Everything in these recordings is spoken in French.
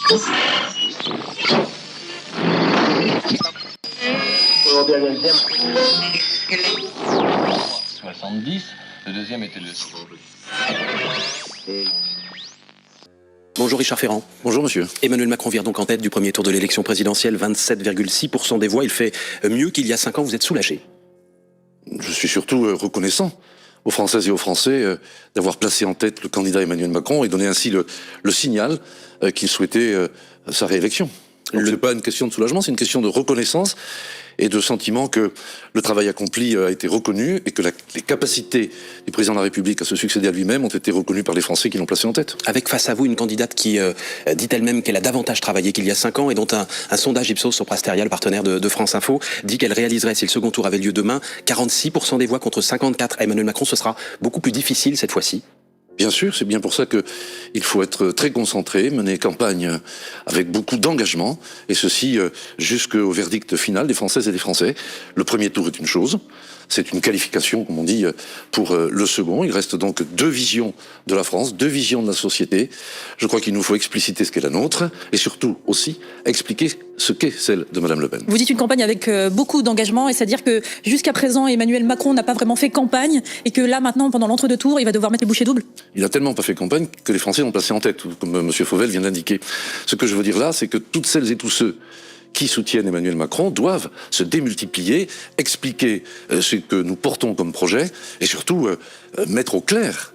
Le deuxième était le... Bonjour Richard Ferrand. Bonjour monsieur. Emmanuel Macron vient donc en tête du premier tour de l'élection présidentielle, 27,6% des voix. Il fait mieux qu'il y a 5 ans, vous êtes soulagé? Je suis surtout reconnaissant aux Françaises et aux Français d'avoir placé en tête le candidat Emmanuel Macron et donné ainsi le signal qu'il souhaitait sa réélection. Donc c'est pas une question de soulagement, c'est une question de reconnaissance et de sentiment que le travail accompli a été reconnu et que les capacités du président de la République à se succéder à lui-même ont été reconnues par les Français qui l'ont placé en tête. Avec face à vous une candidate qui dit elle-même qu'elle a davantage travaillé qu'il y a 5 ans et dont un sondage Ipsos sur Prasteria, le partenaire de France Info, dit qu'elle réaliserait, si le second tour avait lieu demain, 46% des voix contre 54 à Emmanuel Macron. Ce sera beaucoup plus difficile cette fois-ci. Bien sûr, c'est bien pour ça qu'il faut être très concentré, mener campagne avec beaucoup d'engagement, et ceci jusqu'au verdict final des Françaises et des Français. Le premier tour est une chose, c'est une qualification, comme on dit, pour le second. Il reste donc 2 visions de la France, 2 visions de la société. Je crois qu'il nous faut expliciter ce qu'est la nôtre, et surtout aussi expliquer ce qu'est celle de Madame Le Pen. Vous dites une campagne avec beaucoup d'engagement, et c'est-à-dire que jusqu'à présent, Emmanuel Macron n'a pas vraiment fait campagne, et que là, maintenant, pendant l'entre-deux tours, il va devoir mettre les bouchées doubles? Il a tellement pas fait campagne que les Français l'ont placé en tête, comme M. Fauvel vient d'indiquer. Ce que je veux dire là, c'est que toutes celles et tous ceux qui soutiennent Emmanuel Macron doivent se démultiplier, expliquer ce que nous portons comme projet, et surtout mettre au clair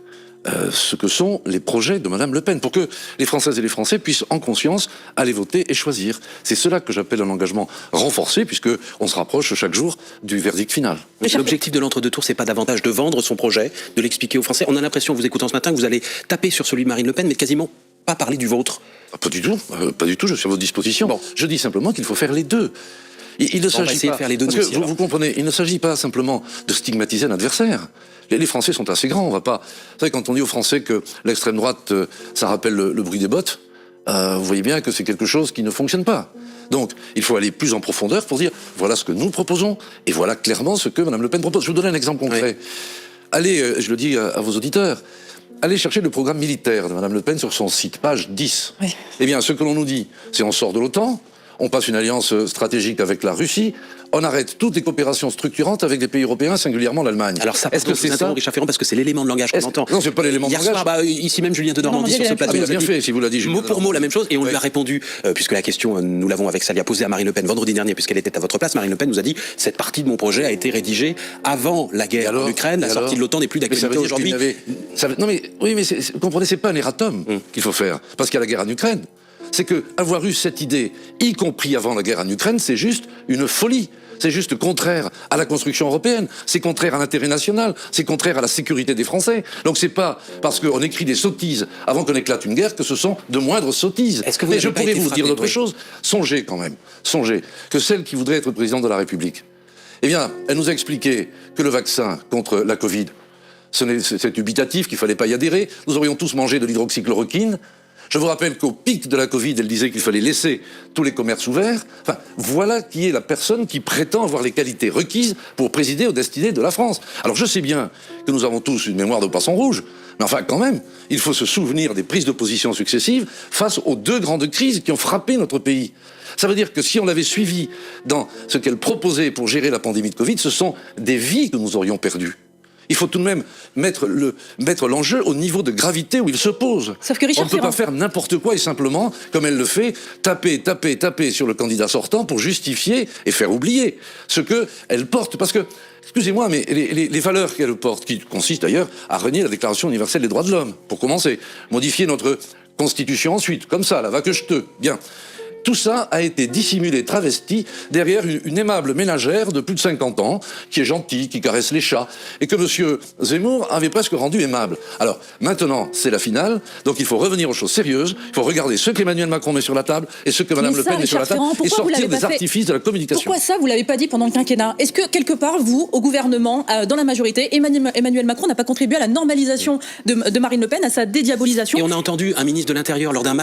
ce que sont les projets de Madame Le Pen, pour que les Françaises et les Français puissent en conscience aller voter et choisir. C'est cela que j'appelle un engagement renforcé, puisque on se rapproche chaque jour du verdict final. L'objectif de l'entre-deux tours, c'est pas davantage de vendre son projet, de l'expliquer aux Français. On a l'impression, en vous écoutant ce matin, que vous allez taper sur celui de Marine Le Pen, mais quasiment pas parler du vôtre. Pas du tout, je suis à votre disposition. Bon. Je dis simplement qu'il faut faire les deux. Il ne s'agit pas, de faire les deux parce que vous comprenez, il ne s'agit pas simplement de stigmatiser un adversaire. Les Français sont assez grands, on va pas... Vous savez, quand on dit aux Français que l'extrême droite, ça rappelle le bruit des bottes, vous voyez bien que c'est quelque chose qui ne fonctionne pas. Donc, il faut aller plus en profondeur pour dire, voilà ce que nous proposons, et voilà clairement ce que Mme Le Pen propose. Je vais vous donner un exemple concret. Oui. Allez, je le dis à vos auditeurs, allez chercher le programme militaire de Mme Le Pen sur son site, page 10. Oui. Eh bien, ce que l'on nous dit, c'est on sort de l'OTAN, on passe une alliance stratégique avec la Russie, on arrête toutes les coopérations structurantes avec les pays européens, singulièrement l'Allemagne. Alors ça, est-ce que c'est ça, Richard Ferrand, parce que c'est l'élément de langage qu'on entend. Non, c'est pas l'élément de langage. Hier soir, ici même, Julien de Normandie sur ce plateau. Il a bien fait, si vous l'a dit. Mot pour mot, la même chose, et on lui a répondu, puisque la question, nous l'avons avec Salia posée à Marine Le Pen vendredi dernier, puisqu'elle était à votre place. Marine Le Pen nous a dit, cette partie de mon projet a été rédigée avant la guerre en Ukraine, la sortie de l'OTAN n'est plus d'actualité aujourd'hui. Non mais, oui, mais vous comprenez, c'est pas un erratum qu'il faut faire, parce qu'il y a la guerre en Ukraine. C'est que avoir eu cette idée, y compris avant la guerre en Ukraine, c'est juste une folie. C'est juste contraire à la construction européenne, c'est contraire à l'intérêt national, c'est contraire à la sécurité des Français. Donc c'est pas parce qu'on écrit des sottises avant qu'on éclate une guerre que ce sont de moindres sottises. Mais je pourrais vous dire d'autres choses. Songez quand même, songez que celle qui voudrait être présidente de la République, eh bien, elle nous a expliqué que le vaccin contre la Covid, c'est dubitatif, qu'il fallait pas y adhérer. Nous aurions tous mangé de l'hydroxychloroquine. Je vous rappelle qu'au pic de la Covid, elle disait qu'il fallait laisser tous les commerces ouverts. Enfin, voilà qui est la personne qui prétend avoir les qualités requises pour présider aux destinées de la France. Alors je sais bien que nous avons tous une mémoire de poisson rouge, mais enfin quand même, il faut se souvenir des prises de position successives face aux 2 grandes crises qui ont frappé notre pays. Ça veut dire que si on l'avait suivi dans ce qu'elle proposait pour gérer la pandémie de Covid, ce sont des vies que nous aurions perdues. Il faut tout de même mettre l'enjeu au niveau de gravité où il se pose. Sauf que Richard on ne peut pas faire n'importe quoi et simplement, comme elle le fait, taper sur le candidat sortant pour justifier et faire oublier ce qu'elle porte. Parce que, excusez-moi, mais les valeurs qu'elle porte, qui consistent d'ailleurs à renier la Déclaration universelle des droits de l'homme, pour commencer, modifier notre Constitution ensuite, comme ça, là, va que je te... Bien. Tout ça a été dissimulé, travesti, derrière une aimable ménagère de plus de 50 ans, qui est gentille, qui caresse les chats, et que M. Zemmour avait presque rendu aimable. Alors, maintenant, c'est la finale, donc il faut revenir aux choses sérieuses, il faut regarder ce qu'Emmanuel Macron met sur la table, et ce que Mme Le Pen met sur la table, et sortir des artifices de la communication. Pourquoi ça, vous l'avez pas dit pendant le quinquennat? Est-ce que, quelque part, vous, au gouvernement, dans la majorité, Emmanuel Macron n'a pas contribué à la normalisation de Marine Le Pen, à sa dédiabolisation? Et on a entendu un ministre de l'Intérieur, lors d'un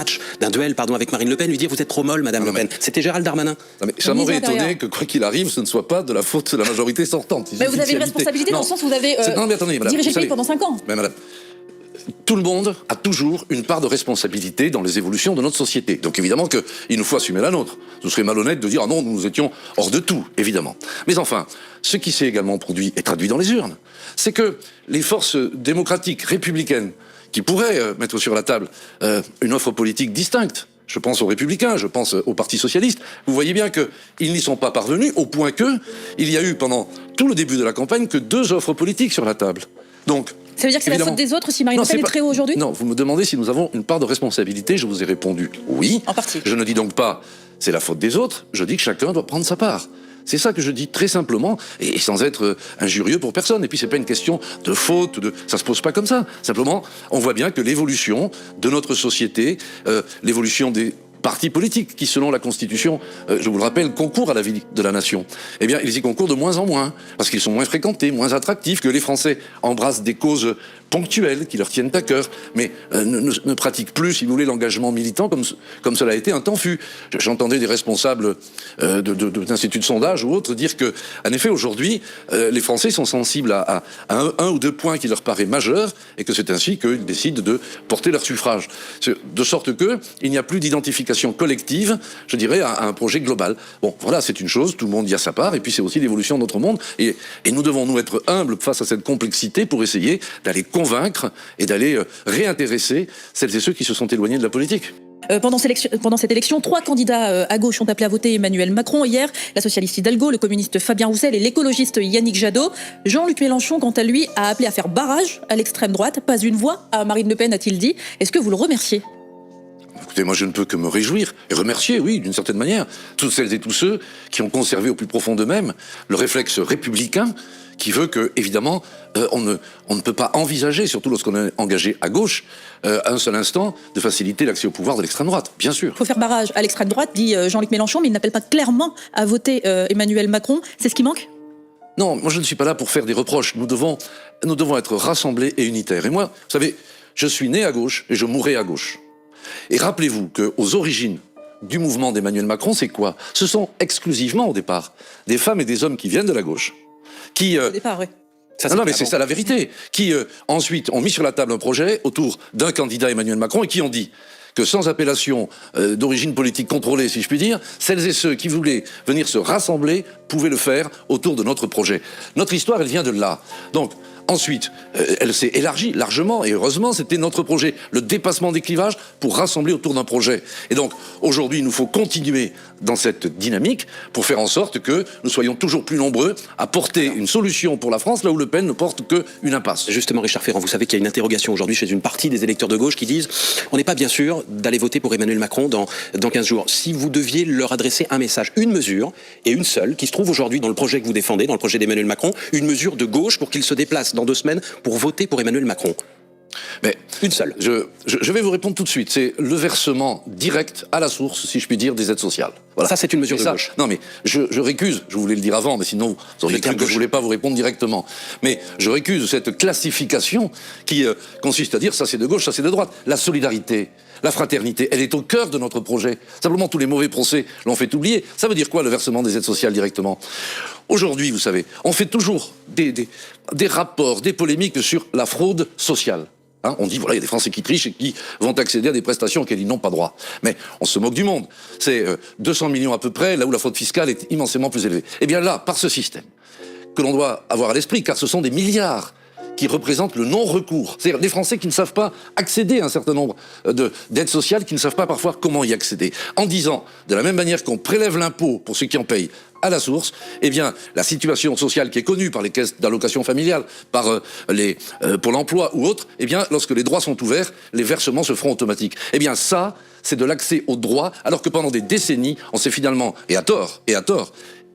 duel, avec Marine Le Pen, lui dire, vous êtes trop molle, Madame Le Pen. C'était Gérald Darmanin. Non, mais ça m'aurait étonné que, quoi qu'il arrive, ce ne soit pas de la faute de la majorité sortante. Mais vous avez une responsabilité dans le sens où vous avez dirigé le pays pendant 5 ans. Mais madame, tout le monde a toujours une part de responsabilité dans les évolutions de notre société. Donc évidemment qu'il nous faut assumer la nôtre. Ce serait malhonnête de dire « Ah non, nous étions hors de tout », évidemment. Mais enfin, ce qui s'est également produit et traduit dans les urnes, c'est que les forces démocratiques, républicaines, qui pourraient mettre sur la table une offre politique distincte, je pense aux Républicains, je pense au Parti Socialiste, vous voyez bien qu'ils n'y sont pas parvenus, au point il y a eu pendant tout le début de la campagne que 2 offres politiques sur la table. Donc, ça veut dire que c'est la faute des autres si Marine Le Pen est très haut aujourd'hui? Non, vous me demandez si nous avons une part de responsabilité, je vous ai répondu oui. En partie. Je ne dis donc pas c'est la faute des autres, je dis que chacun doit prendre sa part. C'est ça que je dis très simplement, et sans être injurieux pour personne. Et puis c'est pas une question de faute, ça se pose pas comme ça. Simplement, on voit bien que l'évolution de notre société, l'évolution des partis politiques qui, selon la Constitution, je vous le rappelle, concourent à la vie de la nation, eh bien, ils y concourent de moins en moins, parce qu'ils sont moins fréquentés, moins attractifs, que les Français embrassent des causes ponctuelles qui leur tiennent à cœur, mais ne pratiquent plus, si vous voulez, l'engagement militant comme cela a été un temps fut. J'entendais des responsables d'instituts de sondage ou autres dire que, en effet, aujourd'hui, les Français sont sensibles à un ou 2 points qui leur paraît majeurs, et que c'est ainsi qu'ils décident de porter leur suffrage. De sorte que il n'y a plus d'identification collective, je dirais, à un projet global. Bon, voilà, c'est une chose, tout le monde y a sa part, et puis c'est aussi l'évolution de notre monde, et nous devons nous être humbles face à cette complexité pour essayer d'aller convaincre et d'aller réintéresser celles et ceux qui se sont éloignés de la politique. Pendant cette élection, 3 candidats à gauche ont appelé à voter Emmanuel Macron hier, la socialiste Hidalgo, le communiste Fabien Roussel et l'écologiste Yannick Jadot. Jean-Luc Mélenchon, quant à lui, a appelé à faire barrage à l'extrême droite. Pas une voix à Marine Le Pen, a-t-il dit. Est-ce que vous le remerciez ? Écoutez, moi je ne peux que me réjouir et remercier, oui, d'une certaine manière, toutes celles et tous ceux qui ont conservé au plus profond d'eux-mêmes le réflexe républicain qui veut que, évidemment, on ne peut pas envisager, surtout lorsqu'on est engagé à gauche, un seul instant, de faciliter l'accès au pouvoir de l'extrême droite, bien sûr. Il faut faire barrage à l'extrême droite, dit Jean-Luc Mélenchon, mais il n'appelle pas clairement à voter Emmanuel Macron. C'est ce qui manque ? Non, moi je ne suis pas là pour faire des reproches. Nous devons être rassemblés et unitaires. Et moi, vous savez, je suis né à gauche et je mourrai à gauche. Et rappelez-vous qu'aux origines du mouvement d'Emmanuel Macron, c'est quoi ? Ce sont exclusivement, au départ, des femmes et des hommes qui viennent de la gauche, qui... Au départ, oui. Non, mais c'est ça la vérité. Qui ensuite ont mis sur la table un projet autour d'un candidat Emmanuel Macron et qui ont dit que sans appellation d'origine politique contrôlée, si je puis dire, celles et ceux qui voulaient venir se rassembler pouvaient le faire autour de notre projet. Notre histoire, elle vient de là. Donc, ensuite, elle s'est élargie largement, et heureusement, c'était notre projet, le dépassement des clivages pour rassembler autour d'un projet. Et donc, aujourd'hui, il nous faut continuer dans cette dynamique pour faire en sorte que nous soyons toujours plus nombreux à porter une solution pour la France, là où Le Pen ne porte qu'une impasse. Justement, Richard Ferrand, vous savez qu'il y a une interrogation aujourd'hui chez une partie des électeurs de gauche qui disent « On n'est pas bien sûr d'aller voter pour Emmanuel Macron dans 15 jours. Si vous deviez leur adresser un message, une mesure, et une seule, qui se trouve aujourd'hui dans le projet que vous défendez, dans le projet d'Emmanuel Macron, une mesure de gauche pour qu'il se déplace dans 2 semaines pour voter pour Emmanuel Macron. » Mais une seule. Je vais vous répondre tout de suite. C'est le versement direct à la source, si je puis dire, des aides sociales. Voilà. Ça, c'est une mesure de gauche. Non, mais je récuse, je voulais le dire avant, mais sinon vous auriez cru que je voulais pas vous répondre directement. Mais je récuse cette classification qui consiste à dire ça c'est de gauche, ça c'est de droite. La solidarité, la fraternité, elle est au cœur de notre projet. Simplement, tous les mauvais procès l'ont fait oublier. Ça veut dire quoi, le versement des aides sociales directement ? Aujourd'hui, vous savez, on fait toujours des rapports, des polémiques sur la fraude sociale. Hein, on dit, voilà, il y a des Français qui trichent et qui vont accéder à des prestations auxquelles ils n'ont pas droit. Mais on se moque du monde. C'est 200 millions à peu près, là où la fraude fiscale est immensément plus élevée. Eh bien là, par ce système, que l'on doit avoir à l'esprit, car ce sont des milliards qui représentent le non-recours. C'est-à-dire des Français qui ne savent pas accéder à un certain nombre d'aides sociales, qui ne savent pas parfois comment y accéder. En disant, de la même manière qu'on prélève l'impôt pour ceux qui en payent à la source, eh bien, la situation sociale qui est connue par les caisses d'allocation familiale, par les Pôle emploi ou autres, eh bien, lorsque les droits sont ouverts, les versements se feront automatiques. Eh bien, ça, c'est de l'accès aux droits, alors que pendant des décennies, on s'est finalement, et à tort,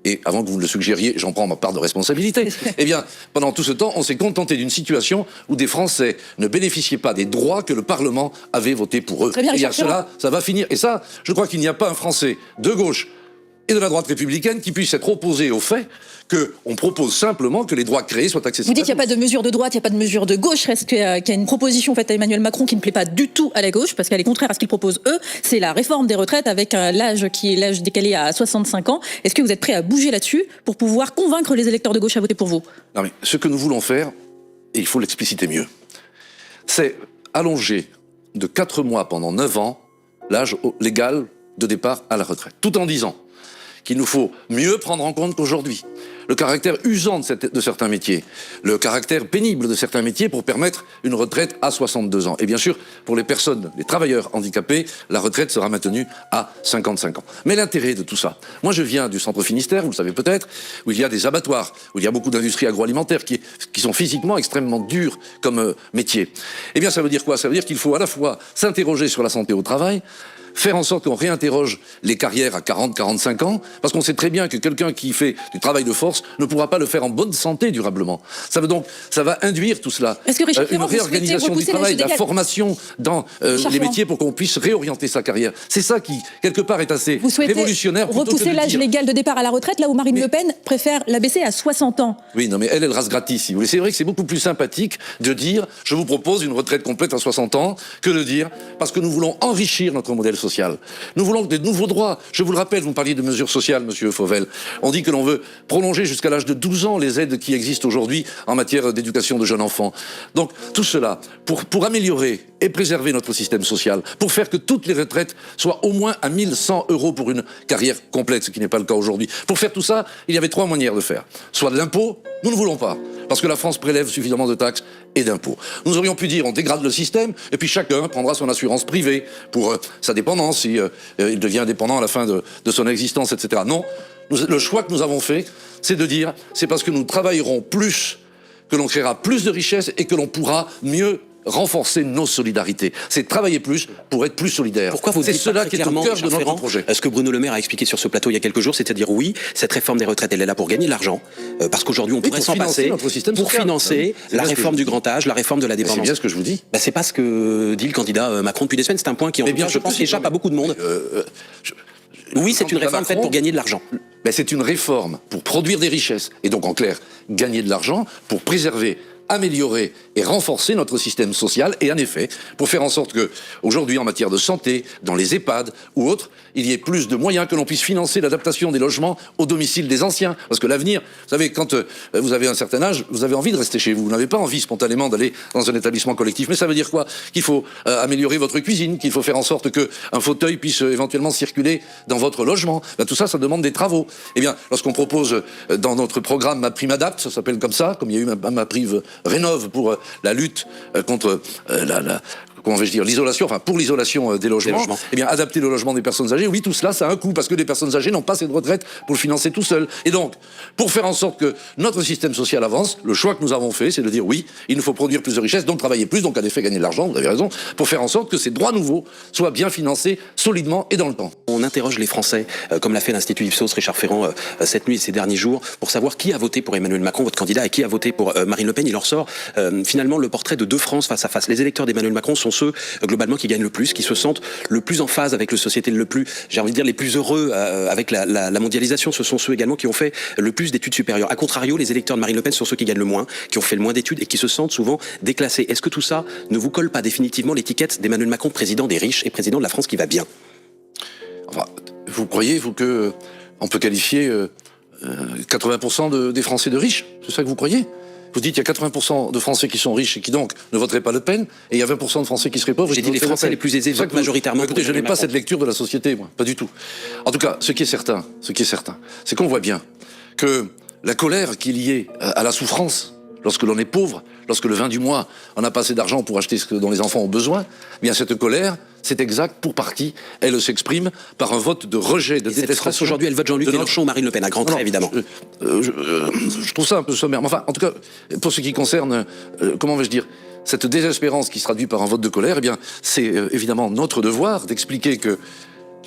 et avant que vous me le suggériez, j'en prends ma part de responsabilité, eh bien, pendant tout ce temps, on s'est contenté d'une situation où des Français ne bénéficiaient pas des droits que le Parlement avait votés pour eux. Très bien, et à cela, ça va finir. Et ça, je crois qu'il n'y a pas un Français de gauche et de la droite républicaine qui puisse être opposé au fait qu'on propose simplement que les droits créés soient accessibles. Vous dites qu'il n'y a pas de mesure de droite, il n'y a pas de mesure de gauche, reste qu'il y a une proposition faite à Emmanuel Macron qui ne plaît pas du tout à la gauche, parce qu'elle est contraire à ce qu'ils proposent eux, c'est la réforme des retraites avec l'âge décalé à 65 ans. Est-ce que vous êtes prêt à bouger là-dessus pour pouvoir convaincre les électeurs de gauche à voter pour vous ? Non mais ce que nous voulons faire, et il faut l'expliciter mieux, c'est allonger de 4 mois pendant 9 ans l'âge légal de départ à la retraite. Tout en disant qu'il nous faut mieux prendre en compte qu'aujourd'hui le caractère usant de certains métiers, le caractère pénible de certains métiers pour permettre une retraite à 62 ans. Et bien sûr, pour les personnes, les travailleurs handicapés, la retraite sera maintenue à 55 ans. Mais l'intérêt de tout ça, moi je viens du centre Finistère, vous le savez peut-être, où il y a des abattoirs, où il y a beaucoup d'industries agroalimentaires qui sont physiquement extrêmement dures comme métier. Eh bien ça veut dire quoi? Ça veut dire qu'il faut à la fois s'interroger sur la santé au travail, faire en sorte qu'on réinterroge les carrières à 40-45 ans, parce qu'on sait très bien que quelqu'un qui fait du travail de force ne pourra pas le faire en bonne santé durablement. Ça va induire tout cela. Est-ce que Richard Une Ferrand, vous réorganisation souhaitez du travail, repousser la l'âge formation dans les métiers pour qu'on puisse réorienter sa carrière. C'est ça qui, quelque part, est assez Vous souhaitez révolutionnaire. plutôt que de repousser l'âge dire- légal de départ à la retraite, là où Marine Le Pen préfère l'abaisser à 60 ans. Oui, non, mais elle rase gratis, si vous voulez. C'est vrai que c'est beaucoup plus sympathique de dire « je vous propose une retraite complète à 60 ans » que de dire « parce que nous voulons enrichir notre modèle social. Nous voulons des nouveaux droits. » Je vous le rappelle, vous me parliez de mesures sociales, monsieur Fauvel. On dit que l'on veut prolonger jusqu'à l'âge de 12 ans les aides qui existent aujourd'hui en matière d'éducation de jeunes enfants. Donc, tout cela, pour améliorer et préserver notre système social, pour faire que toutes les retraites soient au moins à 1100 € pour une carrière complète, ce qui n'est pas le cas aujourd'hui. Pour faire tout ça, il y avait 3 manières de faire. Soit de l'impôt, nous ne voulons pas, parce que la France prélève suffisamment de taxes et d'impôts. Nous aurions pu dire on dégrade le système, et puis chacun prendra son assurance privée pour sa dépendance, si il devient indépendant à la fin de son existence, etc. Non, le choix que nous avons fait, c'est de dire c'est parce que nous travaillerons plus, que l'on créera plus de richesses et que l'on pourra mieux renforcer nos solidarités. C'est travailler plus pour être plus solidaire. Pourquoi vous c'est dites cela pas qui est au clairement, cœur de Richard notre Ferrand, projet. ce que Bruno Le Maire a expliqué sur ce plateau il y a quelques jours, c'est-à-dire oui, cette réforme des retraites, elle est là pour gagner de l'argent, parce qu'aujourd'hui on pourrait pour s'en financer passer, notre système pour social. financer C'est la bien ce que réforme je du grand âge, la réforme de la C'est dépendance. bien ce que je vous dis. Bah, c'est pas ce que dit le candidat Macron depuis des semaines. C'est un point qui, en Mais tout bien cas, je sûr pense, que si, échappe mais- à beaucoup de monde. Oui, c'est une Candidat réforme faite Macron, pour gagner de l'argent. Ben, c'est une réforme pour produire des richesses et donc en clair gagner de l'argent pour préserver, améliorer et renforcer notre système social et en effet pour faire en sorte que aujourd'hui en matière de santé, dans les EHPAD ou autres, il y ait plus de moyens que l'on puisse financer l'adaptation des logements au domicile des anciens. Parce que l'avenir, vous savez, quand vous avez un certain âge, vous avez envie de rester chez vous. Vous n'avez pas envie spontanément d'aller dans un établissement collectif. Mais ça veut dire quoi? Qu'il faut améliorer votre cuisine, qu'il faut faire en sorte qu'un fauteuil puisse éventuellement circuler dans votre logement. Ben, tout ça, ça demande des travaux. Eh bien, lorsqu'on propose dans notre programme Ma Prime Adapt, ça s'appelle comme ça, comme il y a eu Ma Prime Rénove pour la lutte contre comment vais-je dire, l'isolation, enfin pour l'isolation des logements, eh bien adapter le logement des personnes âgées, oui tout cela ça a un coût parce que les personnes âgées n'ont pas assez de retraite pour le financer tout seul. Et donc, pour faire en sorte que notre système social avance, le choix que nous avons fait, c'est de dire oui, il nous faut produire plus de richesses, donc travailler plus, donc en effet gagner de l'argent, vous avez raison, pour faire en sorte que ces droits nouveaux soient bien financés solidement et dans le temps. On interroge les Français, comme l'a fait l'Institut Ipsos, Richard Ferrand, cette nuit et ces derniers jours, pour savoir qui a voté pour Emmanuel Macron, votre candidat, et qui a voté pour Marine Le Pen. Il leur sort finalement le portrait de deux France face à face. Les électeurs d'Emmanuel Macron sont ceux, globalement, qui gagnent le plus, qui se sentent le plus en phase avec la société, le plus, j'ai envie de dire, les plus heureux avec la mondialisation. Ce sont ceux également qui ont fait le plus d'études supérieures. A contrario, les électeurs de Marine Le Pen sont ceux qui gagnent le moins, qui ont fait le moins d'études et qui se sentent souvent déclassés. Est-ce que tout ça ne vous colle pas définitivement l'étiquette d'Emmanuel Macron, président des riches et président de la France qui va bien? Enfin, vous croyez, vous, que on peut qualifier 80% des Français de riches? C'est ça que vous croyez? Vous dites qu'il y a 80% de Français qui sont riches et qui donc ne voteraient pas Le Pen, et il y a 20% de Français qui seraient pauvres. J'ai dit les Français les plus aisés votent majoritairement. Écoutez, je n'ai pas cette lecture de la société, moi, pas du tout. En tout cas, ce qui est certain, c'est qu'on voit bien que la colère qui est liée à la souffrance, lorsque l'on est pauvre, lorsque le 20 du mois, on n'a pas assez d'argent pour acheter ce dont les enfants ont besoin, eh bien cette colère, c'est exact, pour partie, elle s'exprime par un vote de rejet, de Cette France détestation. aujourd'hui, elle vote Jean-Luc Mélenchon ou Marine Le Pen, à grands traits, évidemment. Je trouve ça un peu sommaire. Mais enfin, en tout cas, pour ce qui concerne, comment vais-je dire, cette désespérance qui se traduit par un vote de colère, eh bien, c'est évidemment notre devoir d'expliquer que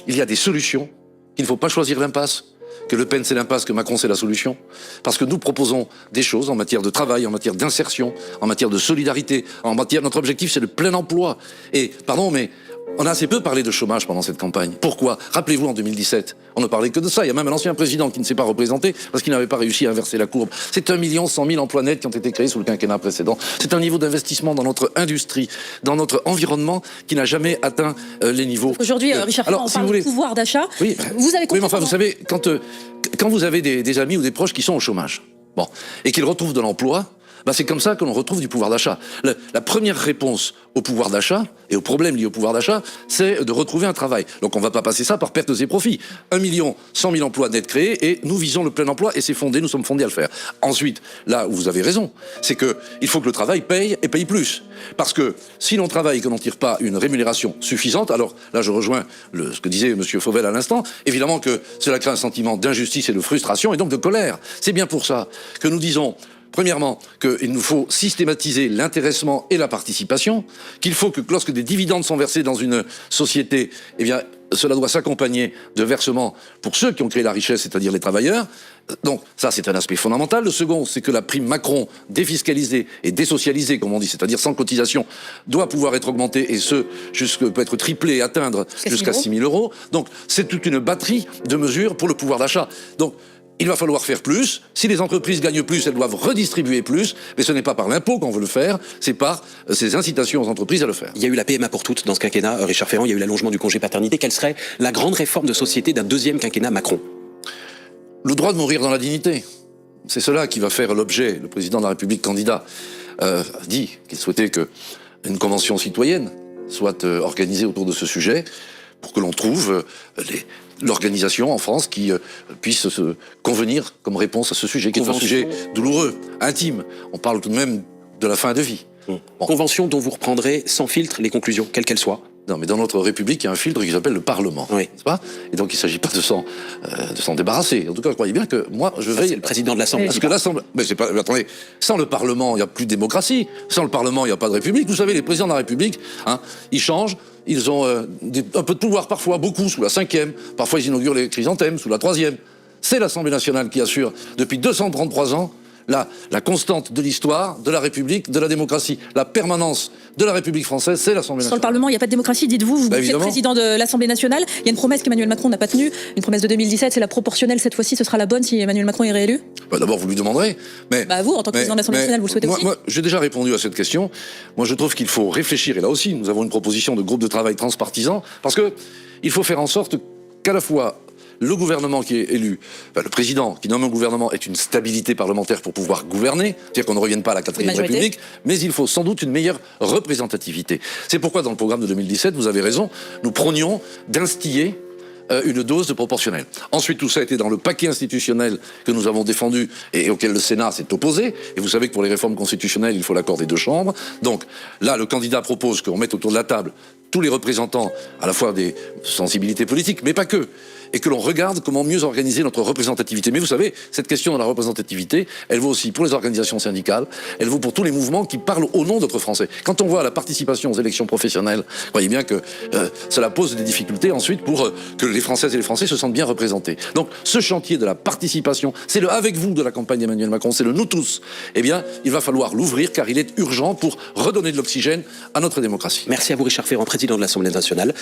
il y a des solutions, qu'il ne faut pas choisir l'impasse, que Le Pen c'est l'impasse, que Macron c'est la solution, parce que nous proposons des choses en matière de travail, en matière d'insertion, en matière de solidarité, en matière, notre objectif c'est le plein emploi. Et, pardon, mais on a assez peu parlé de chômage pendant cette campagne. Pourquoi? Rappelez-vous, en 2017, on ne parlait que de ça. Il y a même un ancien président qui ne s'est pas représenté parce qu'il n'avait pas réussi à inverser la courbe. C'est 1 100 000 emplois nets qui ont été créés sous le quinquennat précédent. C'est un niveau d'investissement dans notre industrie, dans notre environnement qui n'a jamais atteint les niveaux. Aujourd'hui, Richard Ferrand, on si parle vous voulez, de pouvoir d'achat. oui, Vous avez oui, mais enfin, vous savez, quand vous avez des amis ou des proches qui sont au chômage, bon, et qu'ils retrouvent de l'emploi, bah c'est comme ça que l'on retrouve du pouvoir d'achat. La première réponse au pouvoir d'achat et aux problèmes liés au pouvoir d'achat, c'est de retrouver un travail. Donc on ne va pas passer ça par pertes et profits. 1 100 000 emplois nets créés et nous visons le plein emploi et c'est fondé, nous sommes fondés à le faire. Ensuite, là où vous avez raison, c'est qu'il faut que le travail paye et paye plus. Parce que si l'on travaille et que l'on ne tire pas une rémunération suffisante, alors là je rejoins ce que disait M. Fauvel à l'instant, évidemment que cela crée un sentiment d'injustice et de frustration et donc de colère. C'est bien pour ça que nous disons premièrement, qu'il nous faut systématiser l'intéressement et la participation, qu'il faut que lorsque des dividendes sont versés dans une société, eh bien, cela doit s'accompagner de versements pour ceux qui ont créé la richesse, c'est-à-dire les travailleurs. Donc, ça, c'est un aspect fondamental. Le second, c'est que la prime Macron, défiscalisée et désocialisée, comme on dit, c'est-à-dire sans cotisation, doit pouvoir être augmentée, et ce, peut être triplé et atteindre jusqu'à 6 000 euros. Donc, c'est toute une batterie de mesures pour le pouvoir d'achat. Donc, il va falloir faire plus. Si les entreprises gagnent plus, elles doivent redistribuer plus. Mais ce n'est pas par l'impôt qu'on veut le faire, c'est par ces incitations aux entreprises à le faire. Il y a eu la PMA pour toutes dans ce quinquennat, Richard Ferrand, il y a eu l'allongement du congé paternité. Quelle serait la grande réforme de société d'un deuxième quinquennat Macron? Le droit de mourir dans la dignité. C'est cela qui va faire l'objet. Le président de la République candidat a dit qu'il souhaitait qu'une convention citoyenne soit organisée autour de ce sujet pour que l'on trouve l'organisation en France qui puisse se convenir comme réponse à ce sujet, qui est un sujet douloureux, intime. On parle tout de même de la fin de vie. Bon. Convention dont vous reprendrez sans filtre les conclusions, quelles qu'elles soient. Non, mais dans notre République, il y a un filtre qui s'appelle le Parlement. Oui. N'est-ce pas ? Et donc, il ne s'agit pas de s'en débarrasser. En tout cas, croyez bien que moi, je veille... C'est le président de l'Assemblée. Parce que l'Assemblée... Mais c'est pas... Attendez, sans le Parlement, il n'y a plus de démocratie. Sans le Parlement, il n'y a pas de République. Vous savez, les présidents de la République, ils changent. Ils ont un peu de pouvoir, parfois, beaucoup, sous la 5e. Parfois, ils inaugurent les chrysanthèmes, sous la 3e. C'est l'Assemblée nationale qui assure, depuis 233 ans, la constante de l'histoire, de la République, de la démocratie. La permanence de la République française, c'est l'Assemblée nationale. Sur le Parlement, il n'y a pas de démocratie, dites-vous. Vous êtes président de l'Assemblée nationale. Il y a une promesse qu'Emmanuel Macron n'a pas tenue. Une promesse de 2017, c'est la proportionnelle. Cette fois-ci, ce sera la bonne si Emmanuel Macron est réélu. D'abord, vous lui demanderez. Mais vous, en tant que président de l'Assemblée nationale, vous le souhaitez aussi. Moi, j'ai déjà répondu à cette question. Moi, je trouve qu'il faut réfléchir. Et là aussi, nous avons une proposition de groupe de travail transpartisan. Parce que il faut faire en sorte qu'à la fois le gouvernement qui est élu, le président qui nomme un gouvernement est une stabilité parlementaire pour pouvoir gouverner, c'est-à-dire qu'on ne revienne pas à la 4e République, mais il faut sans doute une meilleure représentativité. C'est pourquoi dans le programme de 2017, vous avez raison, nous prônions d'instiller une dose de proportionnel. Ensuite, tout ça a été dans le paquet institutionnel que nous avons défendu et auquel le Sénat s'est opposé. Et vous savez que pour les réformes constitutionnelles, il faut l'accord des deux chambres. Donc là, le candidat propose qu'on mette autour de la table tous les représentants, à la fois des sensibilités politiques, mais pas que, et que l'on regarde comment mieux organiser notre représentativité. Mais vous savez, cette question de la représentativité, elle vaut aussi pour les organisations syndicales, elle vaut pour tous les mouvements qui parlent au nom d'autres Français. Quand on voit la participation aux élections professionnelles, voyez bien que cela pose des difficultés ensuite pour que les Françaises et les Français se sentent bien représentés. Donc ce chantier de la participation, c'est le avec vous de la campagne d'Emmanuel Macron, c'est le nous tous. Eh bien, il va falloir l'ouvrir car il est urgent pour redonner de l'oxygène à notre démocratie. Merci à vous Richard Ferrand, président de l'Assemblée nationale.